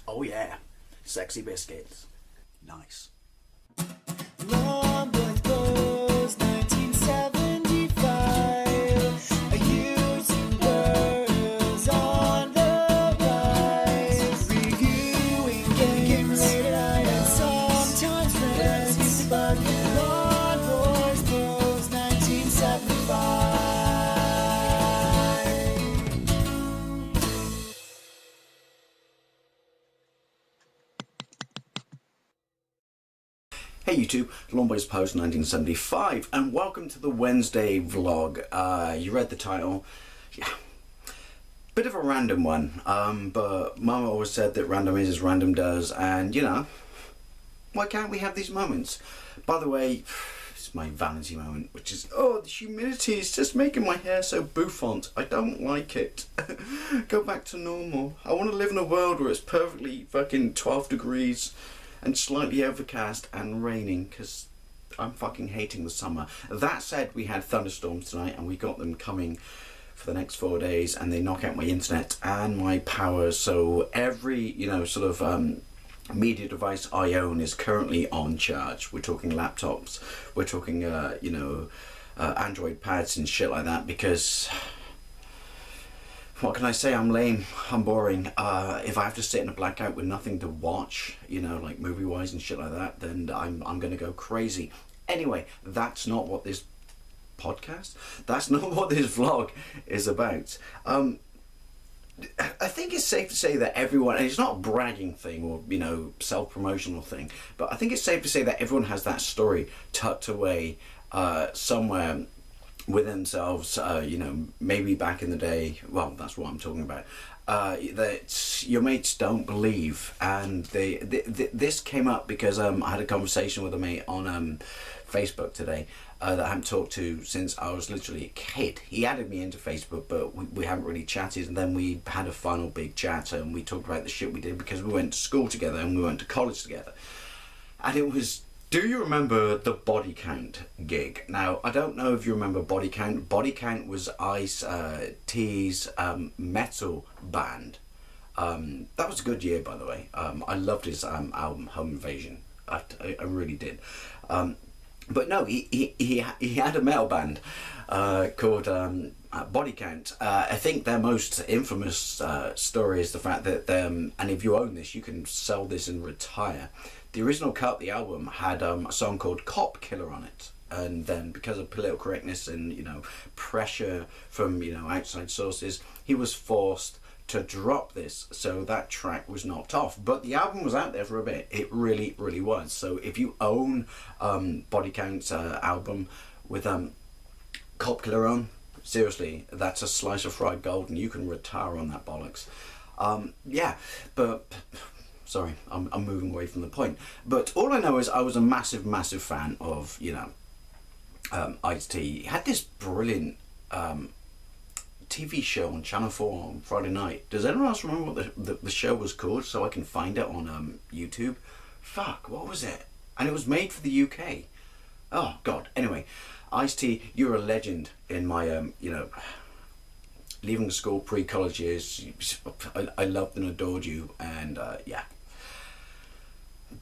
Oh yeah, sexy biscuits. Nice. Long Boy Blues, 1975. A YouTuber is on the rise. Reviewing games late at night and sometimes friends used to bug him. Long Boys Blues, 1975. Hey YouTube, Lawn Boys Post 1975, and welcome to the Wednesday vlog. You read the title. Yeah, bit of a random one, but Mama always said that random is as random does, and you know, why can't we have these moments? By the way, it's my vanity moment, which is, oh, the humidity is just making my hair so bouffant. I don't like it. Go back to normal. I want to live in a world where it's perfectly fucking 12 degrees and slightly overcast and raining, because I'm fucking hating the summer. That said, we had thunderstorms tonight and we got them coming for the next 4 days, and they knock out my internet and my power, so every, you know, sort of media device I own is currently on charge. We're talking laptops, we're talking you know, Android pads and shit like that, because what can I say? I'm lame, I'm boring. If I have to sit in a blackout with nothing to watch, you know, like movie wise and shit like that, then I'm gonna go crazy. Anyway, that's not what this podcast, that's not what this vlog is about. I think it's safe to say that everyone, and it's not a bragging thing or, you know, self-promotional thing, but I think it's safe to say that everyone has that story tucked away somewhere with themselves, you know, maybe back in the day. Well, that's what I'm talking about, that your mates don't believe. And this came up because I had a conversation with a mate on Facebook today that I haven't talked to since I was literally a kid. He added me into Facebook, but we haven't really chatted, and then we had a final big chat and we talked about the shit we did, because we went to school together and we went to college together. And it was, do you remember the Body Count gig? Now, I don't know if you remember Body Count. Body Count was Ice-T's metal band. That was a good year, by the way. I loved his album, Home Invasion. I really did. But no, he had a metal band called Body Count. I think their most infamous story is the fact that, and if you own this, you can sell this and retire. The original cut, the album, had a song called Cop Killer on it, and then because of political correctness and, you know, pressure from, you know, outside sources, he was forced to drop this, so that track was knocked off. But the album was out there for a bit. It really, really was. So if you own Body Count's album with Cop Killer on, seriously, that's a slice of fried gold, and you can retire on that bollocks. Yeah, but sorry, I'm moving away from the point. But all I know is I was a massive, massive fan of, you know, Ice-T. He had this brilliant TV show on Channel 4 on Friday night. Does anyone else remember what the show was called, so I can find it on YouTube? Fuck, what was it? And it was made for the UK. Oh God. Anyway, Ice-T, you're a legend in my you know, leaving school, pre-college years. I loved and adored you, and yeah.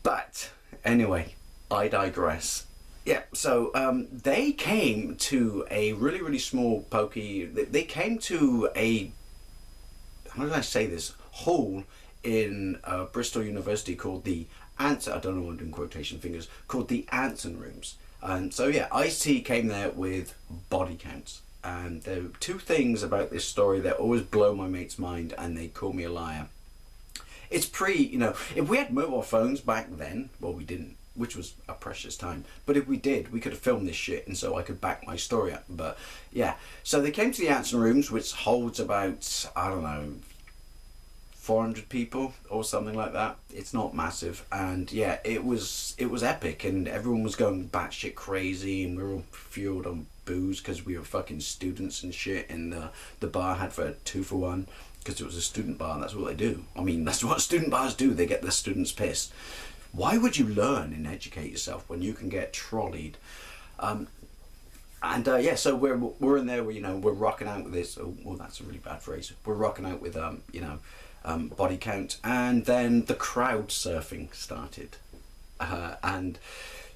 But anyway, I digress. Yeah, so they came to a really, really small, pokey, they came to a, how did I say this, hall in Bristol University called the Anson, I don't know why I'm doing quotation fingers, called the Anson Rooms. And so yeah, Ice-T came there with Body Counts. And there are two things about this story that always blow my mate's mind, and they call me a liar. It's you know, if we had mobile phones back then, well, we didn't, which was a precious time, but if we did, we could have filmed this shit, and so I could back my story up. But yeah, so they came to the Anson Rooms, which holds about, I don't know, 400 people or something like that. It's not massive, and yeah, it was epic, and everyone was going batshit crazy, and we were all fueled on booze because we were fucking students and shit, and the bar had for 2 for 1 because it was a student bar. That's what they do. I mean, that's what student bars do. They get the students pissed. Why would you learn and educate yourself when you can get trolleyed? And yeah, so we're in there. We're rocking out with this. Oh, well, that's a really bad phrase. We're rocking out with you know, body count, and then the crowd surfing started. And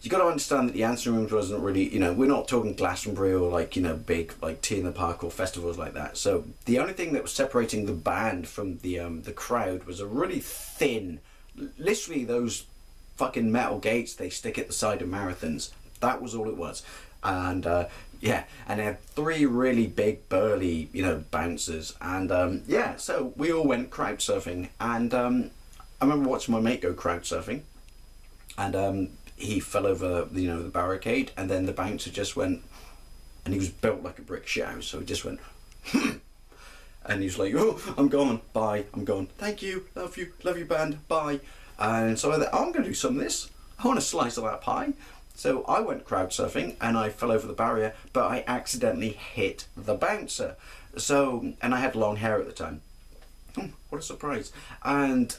you got to understand that the answering rooms wasn't really, you know, we're not talking Glastonbury or like, you know, big like Tea in the Park or festivals like that. So the only thing that was separating the band from the crowd was a really thin, literally those fucking metal gates they stick at the side of marathons. That was all it was. And yeah, and they had 3 really big burly, you know, bouncers. And yeah, so we all went crowd surfing. And I remember watching my mate go crowd surfing. And he fell over, you know, the barricade, and then the bouncer just went, and he was built like a brick shit house, so he just went, and he was like, oh, I'm gone, bye, I'm gone, thank you, love you band, bye. And so I thought, I'm going to do some of this, I want a slice of that pie. So I went crowd surfing, and I fell over the barrier, but I accidentally hit the bouncer. So, and I had long hair at the time. What a surprise. And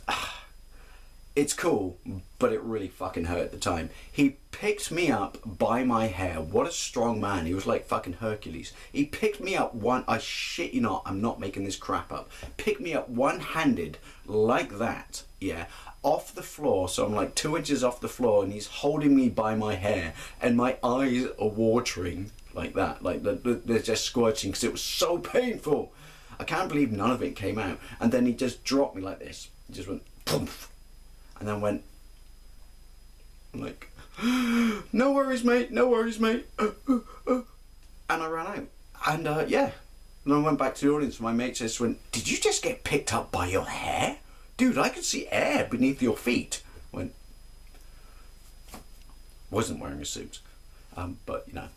it's cool, but it really fucking hurt at the time. He picked me up by my hair. What a strong man. He was like fucking Hercules. He picked me up I shit you not, I'm not making this crap up. Picked me up one-handed like that, yeah, off the floor. So I'm like 2 inches off the floor, and he's holding me by my hair, and my eyes are watering like that. Like they're just squirting because it was so painful. I can't believe none of it came out. And then he just dropped me like this. He just went, poof. And then went, like, no worries, mate, no worries, mate. And I ran out. And yeah. And I went back to the audience, and my mate just went, did you just get picked up by your hair? Dude, I could see air beneath your feet. I went, wasn't wearing a suit. But, you know,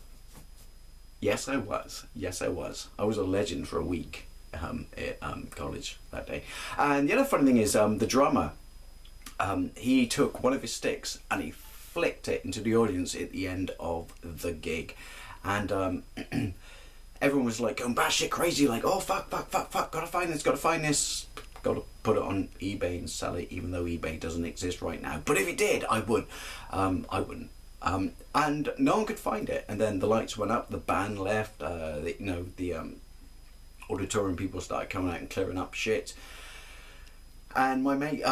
yes, I was. Yes, I was. I was a legend for a week at college that day. And the other funny thing is the drummer, he took one of his sticks and he flicked it into the audience at the end of the gig. And everyone was like going batshit crazy, like, oh, fuck, gotta find this, gotta put it on eBay and sell it, even though eBay doesn't exist right now. But if it did, I would. I wouldn't. And no one could find it. And then the lights went up, the band left, the auditorium people started coming out and clearing up shit. And my mate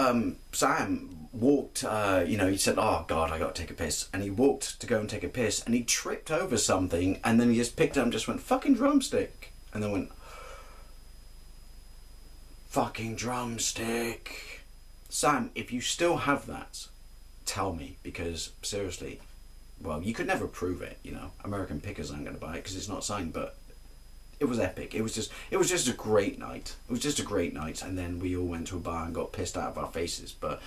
Sam walked, he said, oh God, I got to take a piss. And he walked to go and take a piss, and he tripped over something, and then he just picked it up and just went, fucking drumstick. And then went, fucking drumstick. Sam, if you still have that, tell me, because seriously, well, you could never prove it, you know. American Pickers aren't going to buy it because it's not signed, but it was epic. It was just a great night. It was just a great night. And then we all went to a bar and got pissed out of our faces. But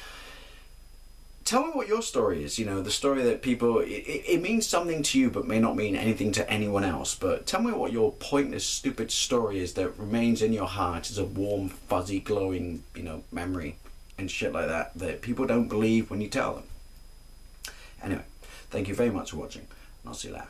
tell me what your story is. You know, the story that people, it means something to you but may not mean anything to anyone else. But tell me what your pointless, stupid story is that remains in your heart as a warm, fuzzy, glowing, you know, memory and shit like that people don't believe when you tell them. Anyway, thank you very much for watching, and I'll see you later.